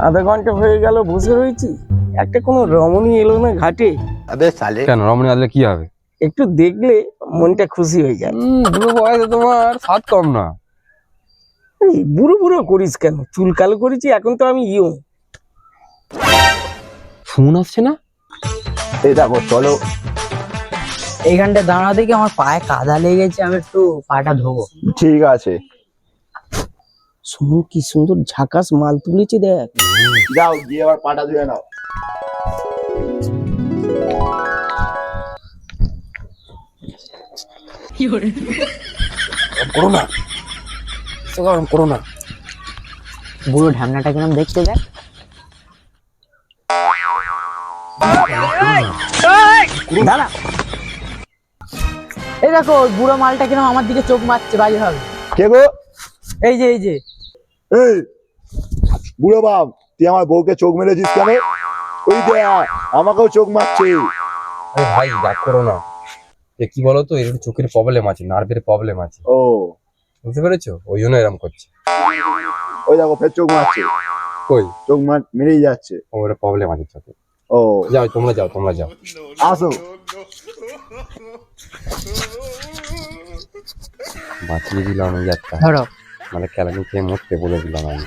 আধা ঘন্টা হয়ে গেল বসে রয়েছি, একটা কোনো রমণী এলো না ঘাটে। কেন রমণী আসলে কি হবে? একটু দেখলে মনটা খুশি হয়ে যায়। বুড়ো বয়সে তোমার স্বাদ কম না। এই বুড়ো বুড়ো করিস কেন? চুল কালো করেছি, এখন তো আমি ইয়ং। ফোন আসছে না? এই দেখো চলো। এইখানটা দাঁড়া দেখি আমার পায়ে কাদা লেগেছে, আমি একটু পাটা ধোবো। ঠিক আছে, শুনুন কি সুন্দর ঝাকাস মাল তুলেছে দেখ। যাও গিয়ে আবার পাটা ধুয়ে নাও। করো না, গরম করো না। বুড়ো ঢ্যামনাটা কিরম দেখতে দেখ। দাঁড়া, এই দেখো ওই বুড়ো মালটা কিরম আমার দিকে চোখ মারছে বাজে ভাবে। কে গো? এই যে এই যে এই বুড়ো বাপ, তুই আমার বউকে চোখ মেরেছিস কেন? ওই দেখ আমাকেও চোখ মারছে। আরে ভাই রাগ করো না। কি বলতো, এর একটু চোখের প্রবলেম আছে, নার্ভের প্রবলেম আছে, ও বুঝতে পেরেছো? ওই জন্য এরকম করছে। ওই দেখো ফের চোখ মারছে, কই চোখ মেরেই যাচ্ছে। ওর প্রবলেম আছে চোখে। ও যাও তোমরা যাও, তোমরা যাও। আসো। বাঁচিয়ে দিলাম এই একটা, ধরো। মানে কেলানি খেয়ে মরতে বলে দিলাম আমি।